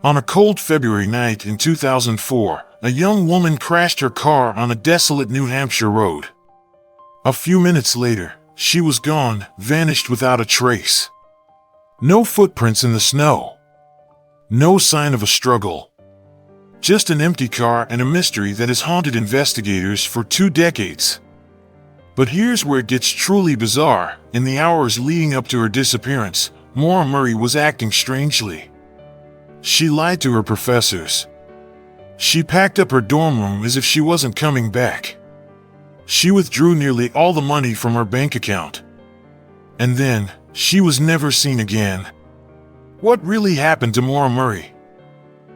On a cold February night in 2004, a young woman crashed her car on a desolate New Hampshire road. A few minutes later, she was gone, vanished without a trace. No footprints in the snow. No sign of a struggle. Just an empty car and a mystery that has haunted investigators for 2 decades. But here's where it gets truly bizarre. In the hours leading up to her disappearance, Maura Murray was acting strangely. She lied to her professors. She packed up her dorm room as if she wasn't coming back. She withdrew nearly all the money from her bank account. And then, she was never seen again. What really happened to Maura Murray?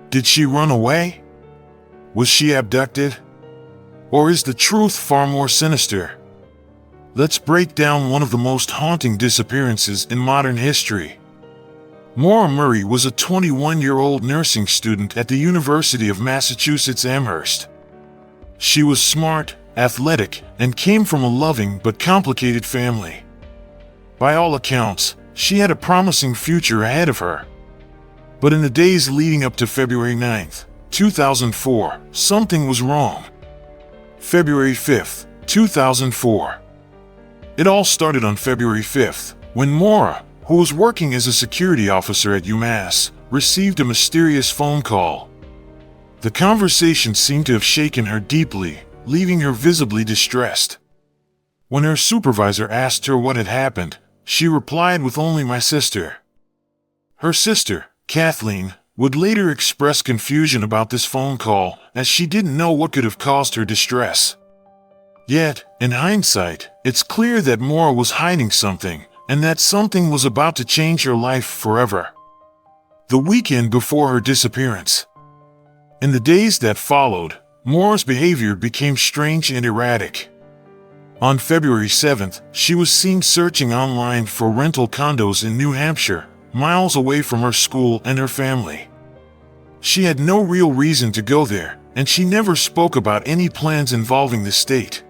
Did she run away? Was she abducted? Or is the truth far more sinister? Let's break down one of the most haunting disappearances in modern history. Maura Murray was a 21-year-old nursing student at the University of Massachusetts Amherst. She was smart, athletic, and came from a loving but complicated family. By all accounts, she had a promising future ahead of her. But in the days leading up to February 9th, 2004, something was wrong. February 5th, 2004. It all started on February 5th, when Maura, who was working as a security officer at UMass, received a mysterious phone call. The conversation seemed to have shaken her deeply, leaving her visibly distressed. When her supervisor asked her what had happened, she replied with "Only my sister." Her sister, Kathleen, would later express confusion about this phone call, as she didn't know what could have caused her distress. Yet, in hindsight, it's clear that Maura was hiding something, and that something was about to change her life forever. The weekend before her disappearance. In the days that followed, Maura's behavior became strange and erratic. On February 7th, she was seen searching online for rental condos in New Hampshire, miles away from her school and her family. She had no real reason to go there, and she never spoke about any plans involving the state.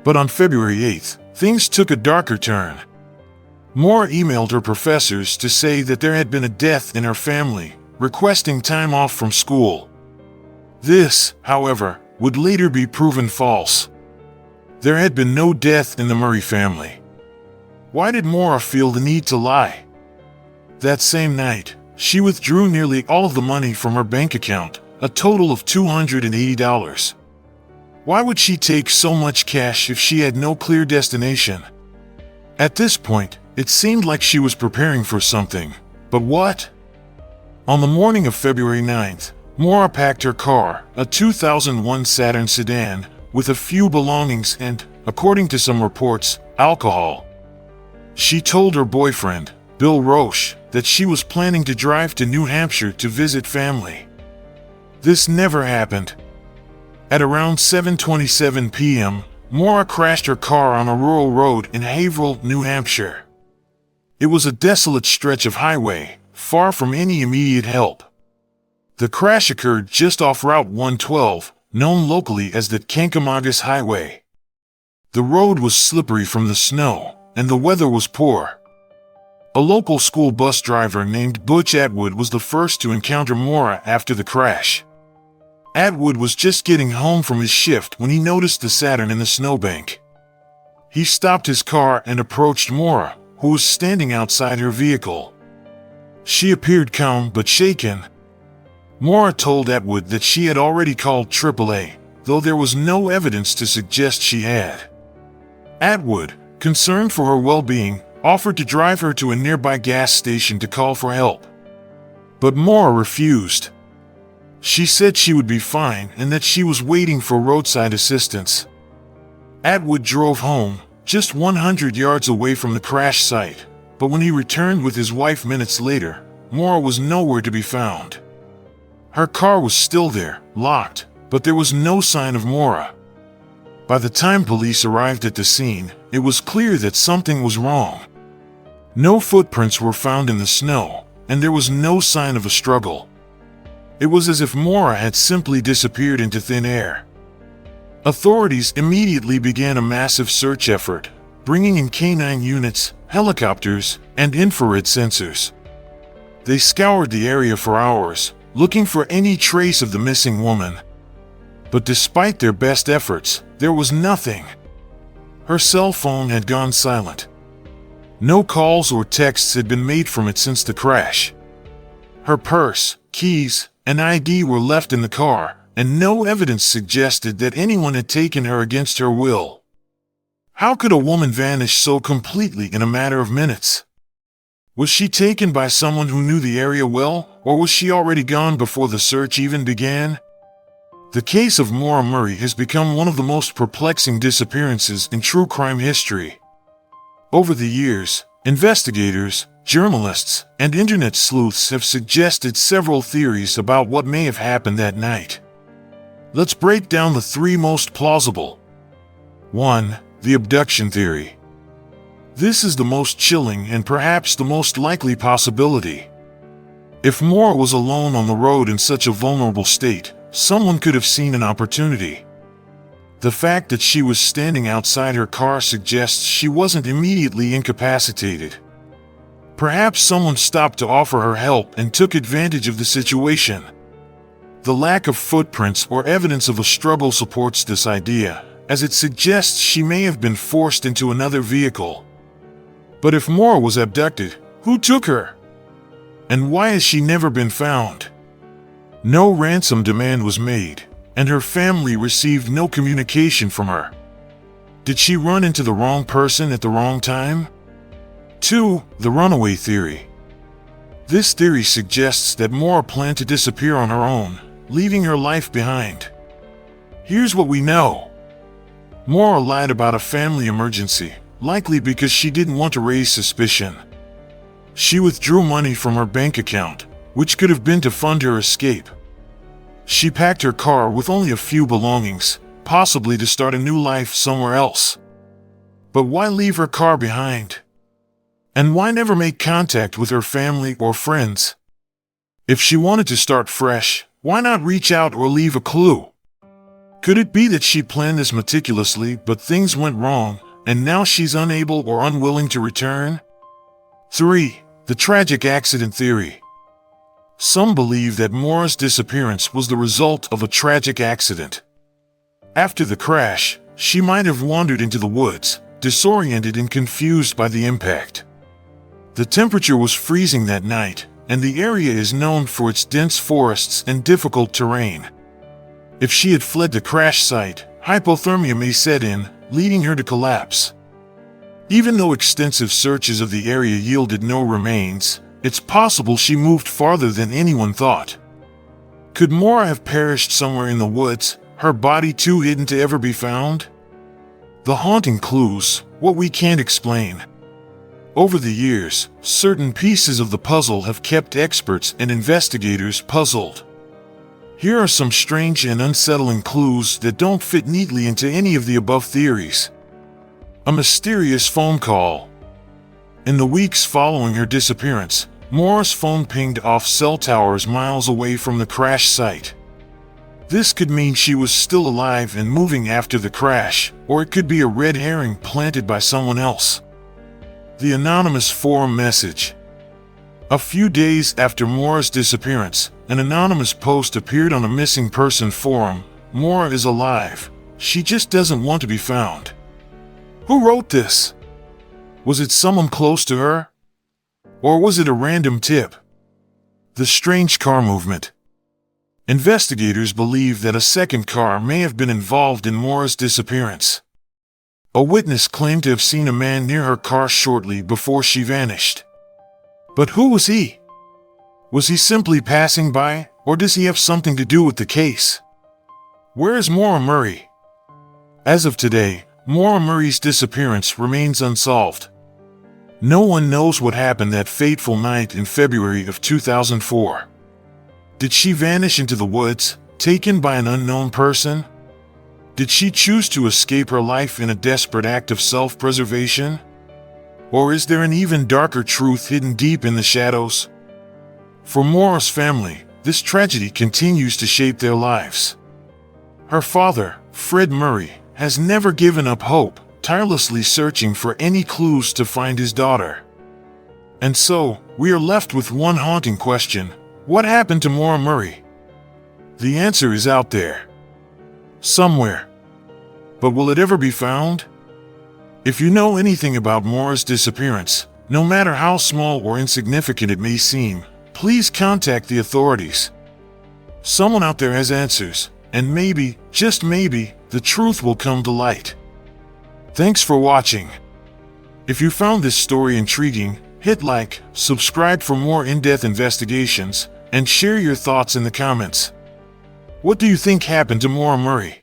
But on February 8th, things took a darker turn. Maura emailed her professors to say that there had been a death in her family, requesting time off from school. This, however, would later be proven false. There had been no death in the Murray family. Why did Maura feel the need to lie? That same night, she withdrew nearly all of the money from her bank account, a total of $280. Why would she take so much cash if she had no clear destination? At this point, it seemed like she was preparing for something. But what? On the morning of February 9th, Maura packed her car, a 2001 Saturn sedan, with a few belongings and, according to some reports, alcohol. She told her boyfriend, Bill Roche, that she was planning to drive to New Hampshire to visit family. This never happened. At around 7:27 p.m., Maura crashed her car on a rural road in Haverhill, New Hampshire. It was a desolate stretch of highway, far from any immediate help. The crash occurred just off Route 112, known locally as the Kankamagas Highway. The road was slippery from the snow, and the weather was poor. A local school bus driver named Butch Atwood was the first to encounter Maura after the crash. Atwood was just getting home from his shift when he noticed the Saturn in the snowbank. He stopped his car and approached Maura, who was standing outside her vehicle. She appeared calm but shaken. Maura told Atwood that she had already called AAA, though there was no evidence to suggest she had. Atwood, concerned for her well-being, offered to drive her to a nearby gas station to call for help. But Maura refused. She said she would be fine and that she was waiting for roadside assistance. Atwood drove home, just 100 yards away from the crash site, but when he returned with his wife minutes later, Maura was nowhere to be found. Her car was still there, locked, but there was no sign of Maura. By the time police arrived at the scene, it was clear that something was wrong. No footprints were found in the snow, and there was no sign of a struggle. It was as if Maura had simply disappeared into thin air. Authorities immediately began a massive search effort, bringing in canine units, helicopters, and infrared sensors. They scoured the area for hours, looking for any trace of the missing woman. But despite their best efforts, there was nothing. Her cell phone had gone silent. No calls or texts had been made from it since the crash. Her purse, keys, and ID were left in the car, and no evidence suggested that anyone had taken her against her will. How could a woman vanish so completely in a matter of minutes? Was she taken by someone who knew the area well, or was she already gone before the search even began? The case of Maura Murray has become one of the most perplexing disappearances in true crime history. Over the years, investigators, journalists, and internet sleuths have suggested several theories about what may have happened that night. Let's break down the three most plausible. 1. The abduction theory. This is the most chilling and perhaps the most likely possibility. If Maura was alone on the road in such a vulnerable state, someone could have seen an opportunity. The fact that she was standing outside her car suggests she wasn't immediately incapacitated. Perhaps someone stopped to offer her help and took advantage of the situation. The lack of footprints or evidence of a struggle supports this idea, as it suggests she may have been forced into another vehicle. But if Maura was abducted, who took her? And why has she never been found? No ransom demand was made, and her family received no communication from her. Did she run into the wrong person at the wrong time? 2. The runaway theory. This theory suggests that Maura planned to disappear on her own, leaving her life behind. Here's what we know. Maura lied about a family emergency, likely because she didn't want to raise suspicion. She withdrew money from her bank account, which could have been to fund her escape. She packed her car with only a few belongings, possibly to start a new life somewhere else. But why leave her car behind? And why never make contact with her family or friends? If she wanted to start fresh, why not reach out or leave a clue? Could it be that she planned this meticulously but things went wrong, and now she's unable or unwilling to return? 3. The tragic accident theory. Some believe that Maura's disappearance was the result of a tragic accident. After the crash, she might have wandered into the woods, disoriented and confused by the impact. The temperature was freezing that night, and the area is known for its dense forests and difficult terrain. If she had fled the crash site, hypothermia may set in, leading her to collapse. Even though extensive searches of the area yielded no remains, it's possible she moved farther than anyone thought. Could Maura have perished somewhere in the woods, her body too hidden to ever be found? The haunting clues, what we can't explain. Over the years, certain pieces of the puzzle have kept experts and investigators puzzled. Here are some strange and unsettling clues that don't fit neatly into any of the above theories. A mysterious phone call. In the weeks following her disappearance, Maura's phone pinged off cell towers miles away from the crash site. This could mean she was still alive and moving after the crash, or it could be a red herring planted by someone else. The anonymous forum message. A few days after Maura's disappearance, an anonymous post appeared on a missing person forum. Maura is alive. She just doesn't want to be found. Who wrote this? Was it someone close to her? Or was it a random tip? The strange car movement. Investigators believe that a second car may have been involved in Maura's disappearance. A witness claimed to have seen a man near her car shortly before she vanished. But who was he? Was he simply passing by, or does he have something to do with the case? Where is Maura Murray? As of today, Maura Murray's disappearance remains unsolved. No one knows what happened that fateful night in February of 2004. Did she vanish into the woods, taken by an unknown person? Did she choose to escape her life in a desperate act of self-preservation? Or is there an even darker truth hidden deep in the shadows? For Maura's family, this tragedy continues to shape their lives. Her father, Fred Murray, has never given up hope, tirelessly searching for any clues to find his daughter. And so, we are left with one haunting question: What happened to Maura Murray? The answer is out there. Somewhere. But will it ever be found? If you know anything about Maura's disappearance, no matter how small or insignificant it may seem, please contact the authorities. Someone out there has answers, and maybe, just maybe, the truth will come to light. Thanks for watching. If you found this story intriguing, hit like, subscribe for more in-depth investigations, and share your thoughts in the comments. What do you think happened to Maura Murray?